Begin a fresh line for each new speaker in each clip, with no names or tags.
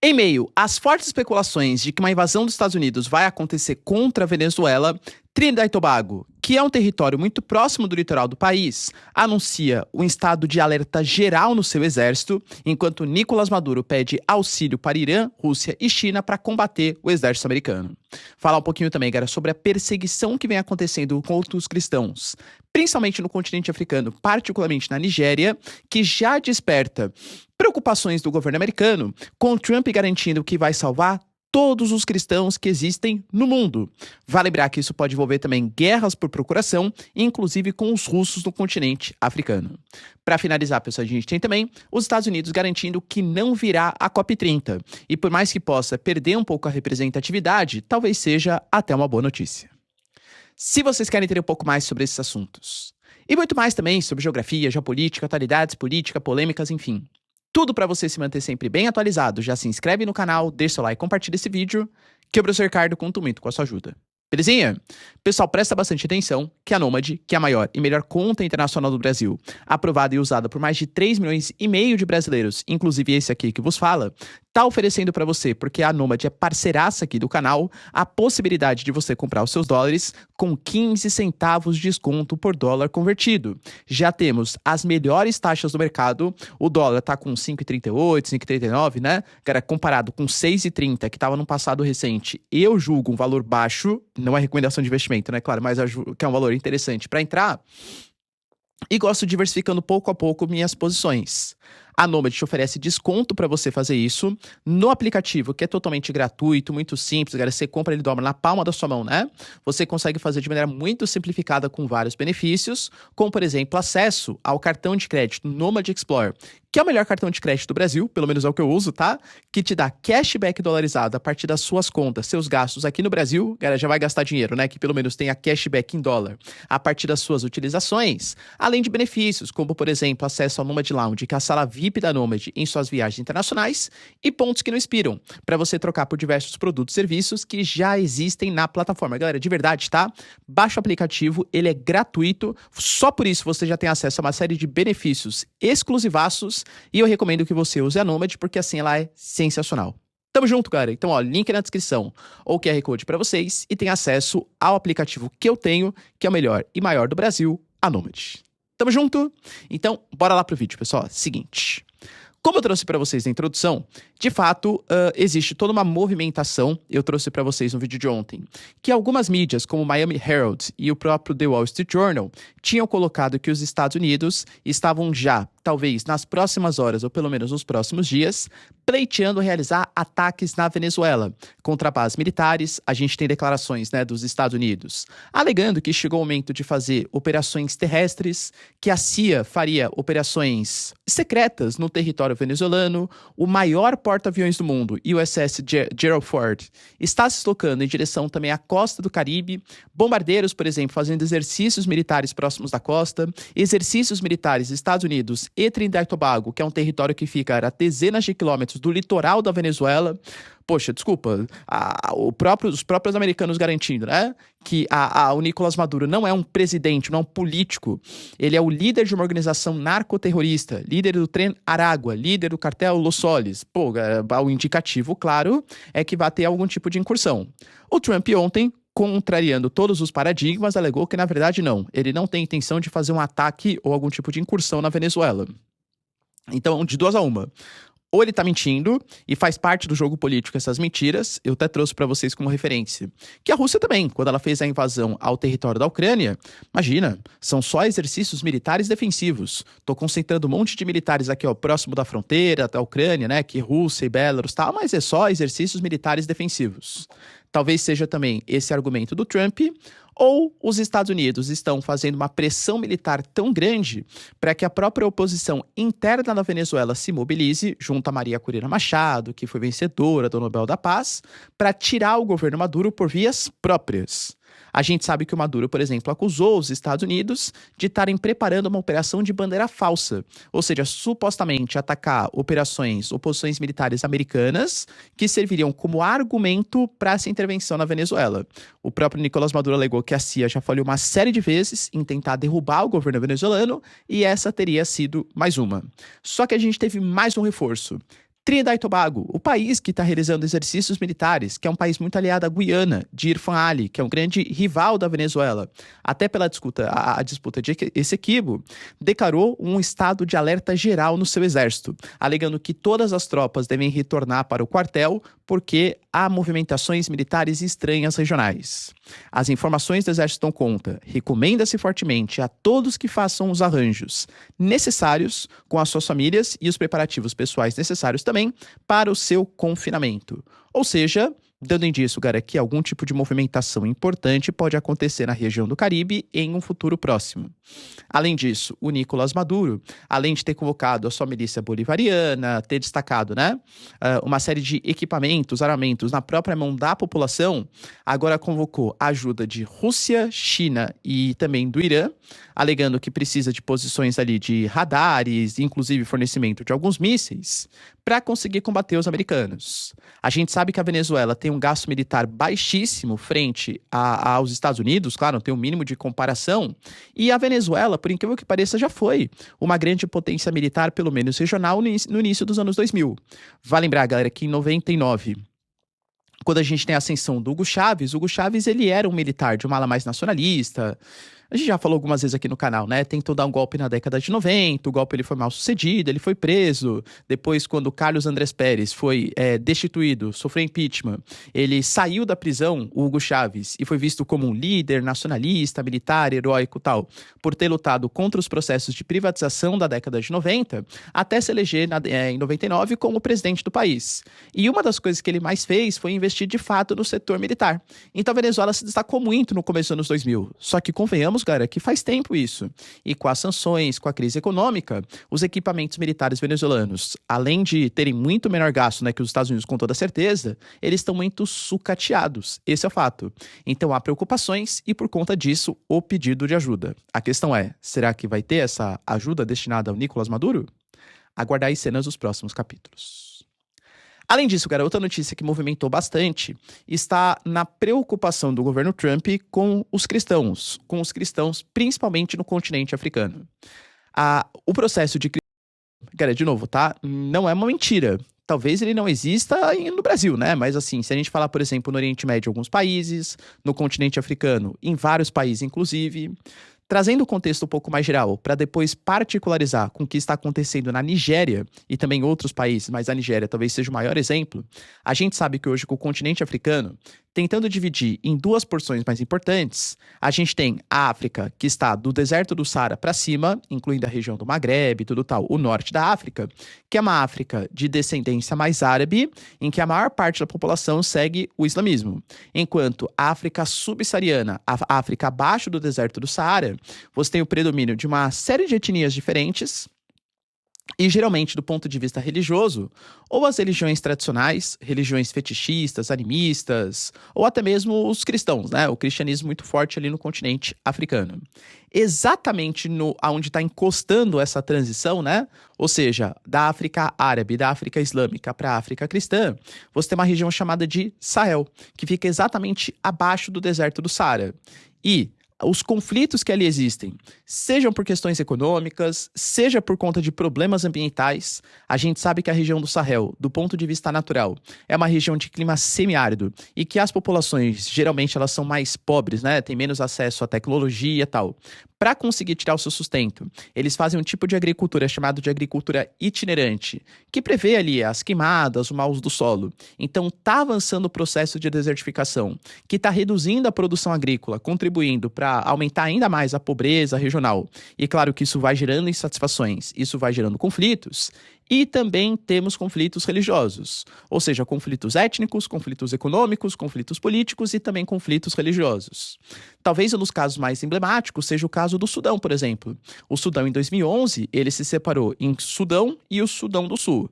Em meio às fortes especulações de que uma invasão dos Estados Unidos vai acontecer contra a Venezuela, Trinidad e Tobago, que é um território muito próximo do litoral do país, anuncia um estado de alerta geral no seu exército, enquanto Nicolás Maduro pede auxílio para Irã, Rússia e China para combater o exército americano. Falar um pouquinho também, galera, sobre a perseguição que vem acontecendo contra os cristãos, principalmente no continente africano, particularmente na Nigéria, que já desperta preocupações do governo americano, com Trump garantindo que vai salvar todos os cristãos que existem no mundo. Vale lembrar que isso pode envolver também guerras por procuração, inclusive com os russos no continente africano. Para finalizar, pessoal, a gente tem também os Estados Unidos garantindo que não virá a COP30. E por mais que possa perder um pouco a representatividade, talvez seja até uma boa notícia. Se vocês querem entender um pouco mais sobre esses assuntos, e muito mais também sobre geografia, geopolítica, atualidades, política, polêmicas, enfim, tudo para você se manter sempre bem atualizado, já se inscreve no canal, deixa seu like e compartilha esse vídeo, que o professor Ricardo conta muito com a sua ajuda. Belezinha? Pessoal, presta bastante atenção que a Nomad, que é a maior e melhor conta internacional do Brasil, aprovada e usada por mais de 3,5 milhões de brasileiros, inclusive esse aqui que vos fala, tá oferecendo para você, porque a Nomad é parceiraça aqui do canal, a possibilidade de você comprar os seus dólares com 15 centavos de desconto por dólar convertido. Já temos as melhores taxas do mercado, o dólar tá com 5,38, 5,39, né? Cara, comparado com 6,30 que tava no passado recente, eu julgo um valor baixo, não é recomendação de investimento, né? Claro, mas que é um valor interessante para entrar. E gosto diversificando pouco a pouco minhas posições. A Nomad te oferece desconto para você fazer isso no aplicativo, que é totalmente gratuito, muito simples, galera. Você compra ele dobra na palma da sua mão, né? Você consegue fazer de maneira muito simplificada com vários benefícios, como, por exemplo, acesso ao cartão de crédito Nomad Explorer, que é o melhor cartão de crédito do Brasil, pelo menos é o que eu uso, tá? Que te dá cashback dolarizado a partir das suas contas, seus gastos aqui no Brasil. Galera, já vai gastar dinheiro, né? Que pelo menos tenha cashback em dólar a partir das suas utilizações. Além de benefícios, como, por exemplo, acesso ao Nomad Lounge, que é a sala VIP da Nomad em suas viagens internacionais, e pontos que não expiram, para você trocar por diversos produtos e serviços que já existem na plataforma. Galera, de verdade, tá? Baixa o aplicativo, ele é gratuito, só por isso você já tem acesso a uma série de benefícios exclusivaços, e eu recomendo que você use a Nomad, porque assim ela é sensacional. Tamo junto, galera. Então, ó, link na descrição ou QR Code para vocês, e tem acesso ao aplicativo que eu tenho, que é o melhor e maior do Brasil, a Nomad. Tamo junto? Então, bora lá pro vídeo, pessoal. Seguinte. Como eu trouxe para vocês na introdução, de fato, existe toda uma movimentação, eu trouxe para vocês no vídeo de ontem, que algumas mídias, como o Miami Herald e o próprio The Wall Street Journal, tinham colocado que os Estados Unidos estavam já, talvez nas próximas horas, ou pelo menos nos próximos dias, pleiteando realizar ataques na Venezuela, contra bases militares. A gente tem declarações, né, dos Estados Unidos, alegando que chegou o momento de fazer operações terrestres, que a CIA faria operações secretas no território venezuelano. O maior porta-aviões do mundo, USS Gerald Ford, está se deslocando em direção também à costa do Caribe. Bombardeiros, por exemplo, fazendo exercícios militares próximos da costa, exercícios militares Estados Unidos e Trinidad e Tobago, que é um território que fica a dezenas de quilômetros do litoral da Venezuela. Poxa, desculpa, os próprios americanos garantindo, né, que o Nicolás Maduro não é um presidente, não é um político, ele é o líder de uma organização narcoterrorista, líder do Tren Aragua, líder do cartel Los Soles. Pô, o indicativo, claro, é que vai ter algum tipo de incursão. O Trump ontem, contrariando todos os paradigmas, alegou que, na verdade, não. Ele não tem intenção de fazer um ataque ou algum tipo de incursão na Venezuela. Então, de duas a uma. Ou ele tá mentindo, e faz parte do jogo político essas mentiras, eu até trouxe pra vocês como referência, que a Rússia também, quando ela fez a invasão ao território da Ucrânia, imagina, são só exercícios militares defensivos. Tô concentrando um monte de militares aqui, ó, próximo da fronteira da Ucrânia, né, que Rússia e Belarus e tal, mas é só exercícios militares defensivos. Talvez seja também esse argumento do Trump, ou os Estados Unidos estão fazendo uma pressão militar tão grande para que a própria oposição interna da Venezuela se mobilize, junto a Maria Corina Machado, que foi vencedora do Nobel da Paz, para tirar o governo Maduro por vias próprias. A gente sabe que o Maduro, por exemplo, acusou os Estados Unidos de estarem preparando uma operação de bandeira falsa, ou seja, supostamente atacar oposições militares americanas que serviriam como argumento para essa intervenção na Venezuela. O próprio Nicolás Maduro alegou que a CIA já falhou uma série de vezes em tentar derrubar o governo venezuelano, e essa teria sido mais uma. Só que a gente teve mais um reforço. Trinidad e Tobago, o país que está realizando exercícios militares, que é um país muito aliado à Guiana, de Irfan Ali, que é um grande rival da Venezuela, até pela disputa de Essequibo, declarou um estado de alerta geral no seu exército, alegando que todas as tropas devem retornar para o quartel porque há movimentações militares estranhas regionais. As informações do exército dão conta, recomenda-se fortemente a todos que façam os arranjos necessários com as suas famílias e os preparativos pessoais necessários também para o seu confinamento. Ou seja, dando indício, cara, que algum tipo de movimentação importante pode acontecer na região do Caribe em um futuro próximo. Além disso, o Nicolás Maduro, além de ter convocado a sua milícia bolivariana, ter destacado, uma série de equipamentos, armamentos na própria mão da população, agora convocou a ajuda de Rússia, China e também do Irã, alegando que precisa de posições ali de radares, inclusive fornecimento de alguns mísseis, para conseguir combater os americanos. A gente sabe que a Venezuela tem um gasto militar baixíssimo frente aos Estados Unidos, claro, não tem um mínimo de comparação, e a Venezuela, por incrível que pareça, já foi uma grande potência militar, pelo menos regional, no início dos anos 2000. Vale lembrar, galera, que em 99, quando a gente tem a ascensão do Hugo Chávez ele era um militar de uma ala mais nacionalista. A gente já falou algumas vezes aqui no canal, né? Tentou dar um golpe na década de 90, o golpe ele foi mal sucedido, ele foi preso. Depois, quando Carlos Andrés Pérez foi destituído, sofreu impeachment, ele saiu da prisão, o Hugo Chávez, e foi visto como um líder nacionalista, militar, heróico e tal, por ter lutado contra os processos de privatização da década de 90, até se eleger em 99 como presidente do país. E uma das coisas que ele mais fez foi investir de fato no setor militar. Então a Venezuela se destacou muito no começo dos anos 2000. Só que convenhamos, cara, que faz tempo isso. E com as sanções, com a crise econômica, os equipamentos militares venezuelanos, além de terem muito menor gasto, que os Estados Unidos com toda certeza, eles estão muito sucateados. Esse é o fato. Então há preocupações e por conta disso o pedido de ajuda. A questão é, será que vai ter essa ajuda destinada ao Nicolás Maduro? Aguardar as cenas dos próximos capítulos. Além disso, cara, outra notícia que movimentou bastante está na preocupação do governo Trump com os cristãos principalmente no continente africano. O processo de... Cara, de novo, tá? Não é uma mentira. Talvez ele não exista no Brasil, né? Mas assim, se a gente falar, por exemplo, no Oriente Médio, alguns países, no continente africano, em vários países, inclusive... Trazendo o contexto um pouco mais geral, para depois particularizar com o que está acontecendo na Nigéria e também em outros países, mas a Nigéria talvez seja o maior exemplo, a gente sabe que hoje com o continente africano, tentando dividir em duas porções mais importantes, a gente tem a África, que está do deserto do Saara para cima, incluindo a região do Maghreb e tudo tal, o norte da África, que é uma África de descendência mais árabe, em que a maior parte da população segue o islamismo. Enquanto a África subsaariana, a África abaixo do deserto do Saara, você tem o predomínio de uma série de etnias diferentes, e geralmente, do ponto de vista religioso, ou as religiões tradicionais, religiões fetichistas, animistas, ou até mesmo os cristãos, né? O cristianismo muito forte ali no continente africano. Exatamente aonde está encostando essa transição, né? Ou seja, da África árabe, da África islâmica para a África cristã, você tem uma região chamada de Sahel, que fica exatamente abaixo do deserto do Saara. E os conflitos que ali existem, sejam por questões econômicas, seja por conta de problemas ambientais, a gente sabe que a região do Sahel, do ponto de vista natural, é uma região de clima semiárido e que as populações, geralmente, elas são mais pobres, né? Tem menos acesso à tecnologia e tal. Para conseguir tirar o seu sustento, eles fazem um tipo de agricultura chamado de agricultura itinerante, que prevê ali as queimadas, o mau uso do solo. Então, está avançando o processo de desertificação, que está reduzindo a produção agrícola, contribuindo para aumentar ainda mais a pobreza regional. E claro que isso vai gerando insatisfações, isso vai gerando conflitos. E também temos conflitos religiosos, ou seja, conflitos étnicos, conflitos econômicos, conflitos políticos e também conflitos religiosos. Talvez um dos casos mais emblemáticos seja o caso do Sudão, por exemplo. O Sudão, em 2011, ele se separou em Sudão e o Sudão do Sul.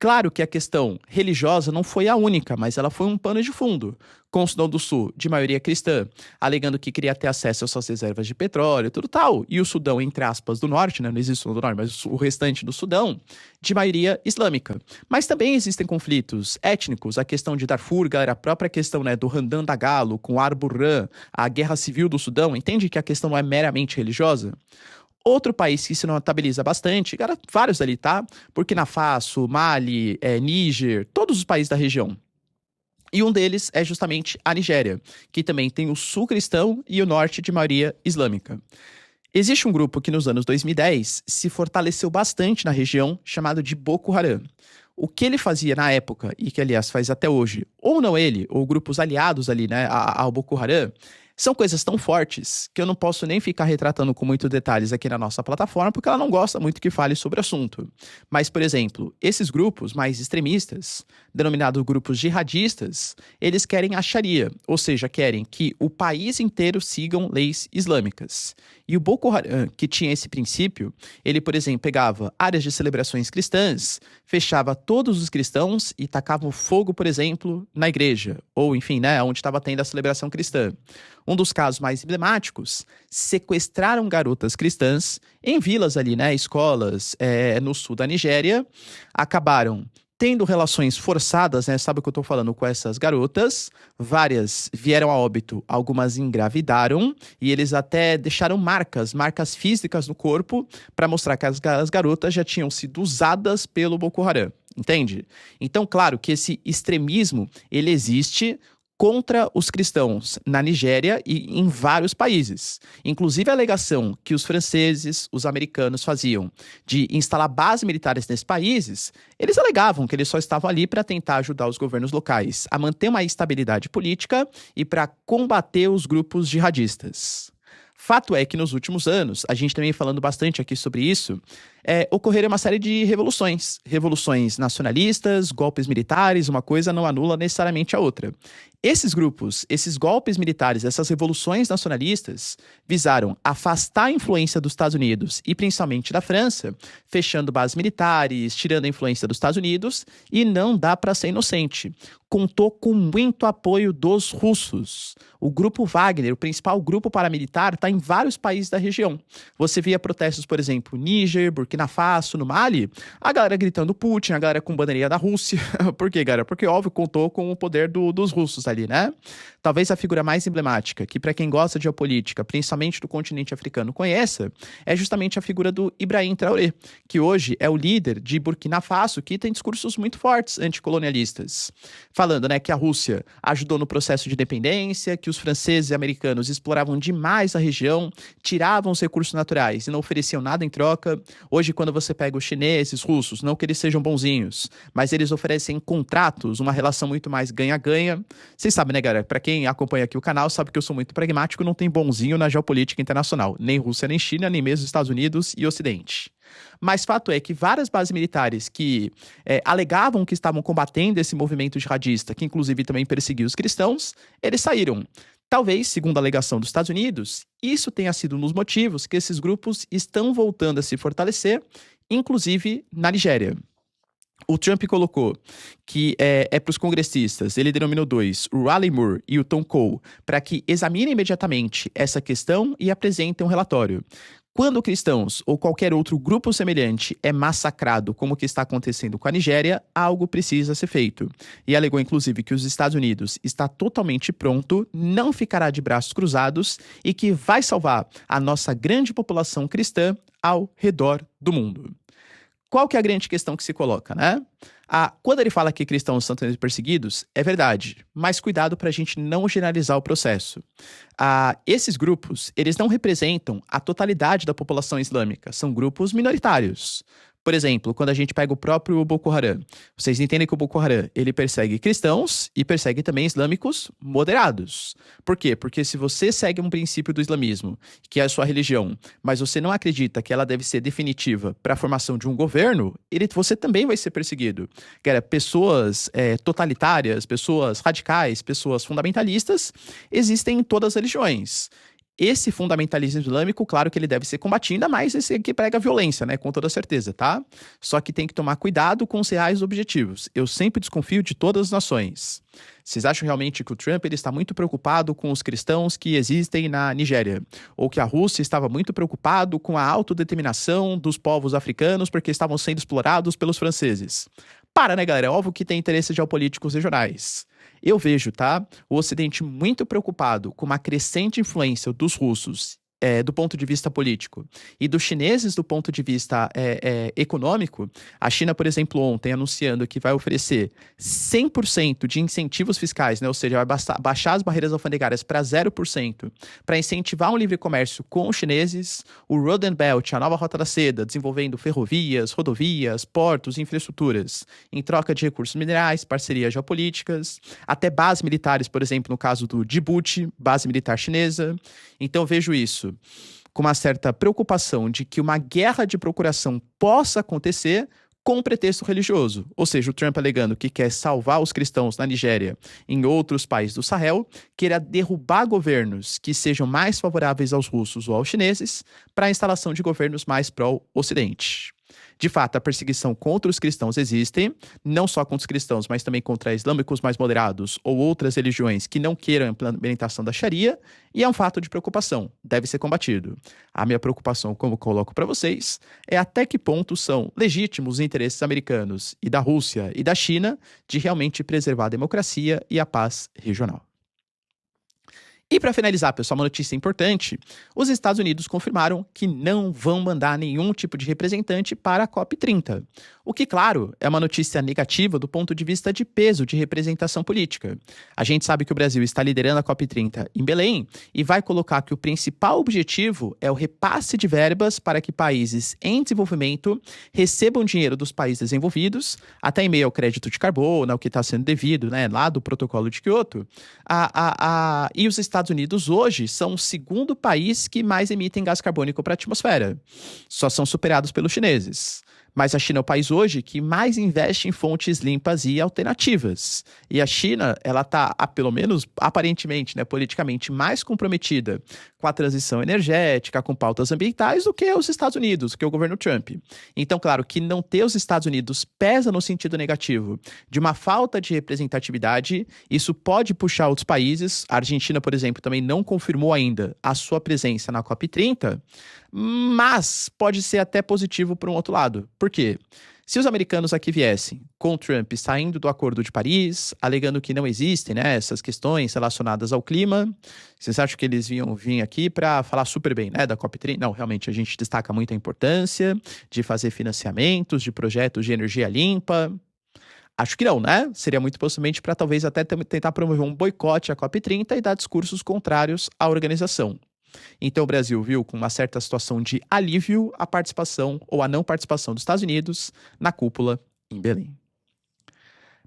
Claro que a questão religiosa não foi a única, mas ela foi um pano de fundo, com o Sudão do Sul, de maioria cristã, alegando que queria ter acesso às suas reservas de petróleo e tudo tal, e o Sudão, entre aspas, do Norte, né? Não existe o Sudão do Norte, mas o restante do Sudão, de maioria islâmica. Mas também existem conflitos étnicos, a questão de Darfur, galera, a própria questão, né, do Randan Dagalo com Ar Burhan, a guerra civil do Sudão, entende que a questão não é meramente religiosa? Outro país que se notabiliza bastante, cara, vários ali, tá? Burkina Faso, Mali, Níger, todos os países da região. E um deles é justamente a Nigéria, que também tem o sul cristão e o norte de maioria islâmica. Existe um grupo que nos anos 2010 se fortaleceu bastante na região, chamado de Boko Haram. O que ele fazia na época, e que aliás faz até hoje, ou não ele, ou grupos aliados ali, né, ao Boko Haram, são coisas tão fortes que eu não posso nem ficar retratando com muitos detalhes aqui na nossa plataforma, porque ela não gosta muito que fale sobre o assunto. Mas, por exemplo, esses grupos mais extremistas, denominados grupos jihadistas, eles querem a Sharia, ou seja, querem que o país inteiro sigam leis islâmicas. E o Boko Haram, que tinha esse princípio, ele, por exemplo, pegava áreas de celebrações cristãs, fechava todos os cristãos e tacava fogo, por exemplo, na igreja, ou enfim, né, onde estava tendo a celebração cristã. Um dos casos mais emblemáticos, sequestraram garotas cristãs em vilas ali, né, escolas no sul da Nigéria, acabaram tendo relações forçadas, né, sabe o que eu tô falando com essas garotas, várias vieram a óbito, algumas engravidaram, e eles até deixaram marcas físicas no corpo, para mostrar que as garotas já tinham sido usadas pelo Boko Haram, entende? Então, claro que esse extremismo, ele existe contra os cristãos na Nigéria e em vários países. Inclusive a alegação que os franceses, os americanos faziam de instalar bases militares nesses países, eles alegavam que eles só estavam ali para tentar ajudar os governos locais a manter uma estabilidade política e para combater os grupos jihadistas. Fato é que nos últimos anos, a gente também falando bastante aqui sobre isso, ocorreram uma série de revoluções. Revoluções nacionalistas, golpes militares, uma coisa não anula necessariamente a outra. Esses grupos, esses golpes militares, essas revoluções nacionalistas, visaram afastar a influência dos Estados Unidos e principalmente da França, fechando bases militares, tirando a influência dos Estados Unidos, e não dá para ser inocente. Contou com muito apoio dos russos. O grupo Wagner, o principal grupo paramilitar, está em vários países da região. Você via protestos, por exemplo, Níger, Burkina Faso, no Mali, a galera gritando Putin, a galera com bandeirinha da Rússia. Por quê, galera? Porque, óbvio, contou com o poder dos russos ali, né? Talvez a figura mais emblemática, que para quem gosta de geopolítica, principalmente do continente africano, conheça, é justamente a figura do Ibrahim Traoré, que hoje é o líder de Burkina Faso, que tem discursos muito fortes anticolonialistas. Falando, né, que a Rússia ajudou no processo de independência, que os franceses e americanos exploravam demais a região, tiravam os recursos naturais e não ofereciam nada em troca. Hoje, quando você pega os chineses, russos, não que eles sejam bonzinhos, mas eles oferecem contratos, uma relação muito mais ganha-ganha. Vocês sabem, né, galera? Para quem acompanha aqui o canal, sabe que eu sou muito pragmático, não tem bonzinho na geopolítica internacional. Nem Rússia, nem China, nem mesmo Estados Unidos e Ocidente. Mas fato é que várias bases militares que alegavam que estavam combatendo esse movimento jihadista, que inclusive também perseguia os cristãos, eles saíram. Talvez, segundo a alegação dos Estados Unidos, isso tenha sido um dos motivos que esses grupos estão voltando a se fortalecer, inclusive na Nigéria. O Trump colocou que para os congressistas, ele denominou dois, o Raleigh Moore e o Tom Cole, para que examinem imediatamente essa questão e apresentem um relatório. Quando cristãos ou qualquer outro grupo semelhante é massacrado, como o que está acontecendo com a Nigéria, algo precisa ser feito. E alegou, inclusive, que os Estados Unidos está totalmente pronto, não ficará de braços cruzados e que vai salvar a nossa grande população cristã ao redor do mundo. Qual que é a grande questão que se coloca, né? Quando ele fala que cristãos estão sendo perseguidos, é verdade, mas cuidado para a gente não generalizar o processo. Esses grupos, eles não representam a totalidade da população islâmica, são grupos minoritários. Por exemplo, quando a gente pega o próprio Boko Haram, vocês entendem que o Boko Haram, ele persegue cristãos e persegue também islâmicos moderados. Por quê? Porque se você segue um princípio do islamismo, que é a sua religião, mas você não acredita que ela deve ser definitiva para a formação de um governo, você também vai ser perseguido. Pessoas totalitárias, pessoas radicais, pessoas fundamentalistas, existem em todas as religiões. Esse fundamentalismo islâmico, claro que ele deve ser combatido, ainda mais esse aqui prega violência, né? Com toda certeza, tá? Só que tem que tomar cuidado com os reais objetivos. Eu sempre desconfio de todas as nações. Vocês acham realmente que o Trump ele está muito preocupado com os cristãos que existem na Nigéria? Ou que a Rússia estava muito preocupado com a autodeterminação dos povos africanos porque estavam sendo explorados pelos franceses? Para, né, galera? É óbvio que tem interesses geopolíticos regionais. Eu vejo, tá? O Ocidente muito preocupado com uma crescente influência dos russos do ponto de vista político e dos chineses do ponto de vista econômico, a China, por exemplo, ontem anunciando que vai oferecer 100% de incentivos fiscais, né? Ou seja, vai baixar as barreiras alfandegárias para 0% para incentivar um livre comércio com os chineses, o Road and Belt, a nova Rota da Seda, desenvolvendo ferrovias, rodovias, portos, infraestruturas, em troca de recursos minerais, parcerias geopolíticas, até bases militares, por exemplo, no caso do Djibouti, base militar chinesa. Então, eu vejo isso com uma certa preocupação de que uma guerra de procuração possa acontecer com um pretexto religioso. Ou seja, o Trump alegando que quer salvar os cristãos na Nigéria e em outros países do Sahel, queira derrubar governos que sejam mais favoráveis aos russos ou aos chineses para a instalação de governos mais pró-Ocidente. De fato, a perseguição contra os cristãos existe, não só contra os cristãos, mas também contra islâmicos mais moderados ou outras religiões que não queiram a implementação da Sharia, e é um fato de preocupação, deve ser combatido. A minha preocupação, como coloco para vocês, é até que ponto são legítimos os interesses americanos e da Rússia e da China de realmente preservar a democracia e a paz regional. E para finalizar, pessoal, uma notícia importante: os Estados Unidos confirmaram que não vão mandar nenhum tipo de representante para a COP30. O que, claro, é uma notícia negativa do ponto de vista de peso de representação política. A gente sabe que o Brasil está liderando a COP30 em Belém e vai colocar que o principal objetivo é o repasse de verbas para que países em desenvolvimento recebam dinheiro dos países desenvolvidos, até em meio ao crédito de carbono, ao que está sendo devido, né, lá do protocolo de Kyoto. E os Estados Unidos hoje são o segundo país que mais emitem gás carbônico para a atmosfera. Só são superados pelos chineses. Mas a China é o país hoje que mais investe em fontes limpas e alternativas. E a China, ela está, pelo menos aparentemente, né, politicamente, mais comprometida com a transição energética, com pautas ambientais, do que os Estados Unidos, do que o governo Trump. Então, claro, que não ter os Estados Unidos pesa no sentido negativo de uma falta de representatividade. Isso pode puxar outros países. A Argentina, por exemplo, também não confirmou ainda a sua presença na COP30, mas pode ser até positivo por um outro lado. Por quê? Se os americanos aqui viessem com o Trump saindo do Acordo de Paris, alegando que não existem, né, essas questões relacionadas ao clima, vocês acham que eles iam vir aqui para falar super bem, né, da COP30? Não, realmente a gente destaca muito a importância de fazer financiamentos de projetos de energia limpa. Acho que não, né? Seria muito possivelmente para talvez até tentar promover um boicote à COP30 e dar discursos contrários à organização. Então o Brasil viu com uma certa situação de alívio a participação ou a não participação dos Estados Unidos na cúpula em Belém.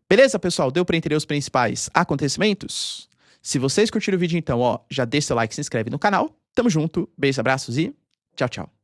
Beleza, pessoal? Deu para entender os principais acontecimentos? Se vocês curtiram o vídeo, então, já deixa seu like, se inscreve no canal. Tamo junto, beijos, abraços e tchau, tchau.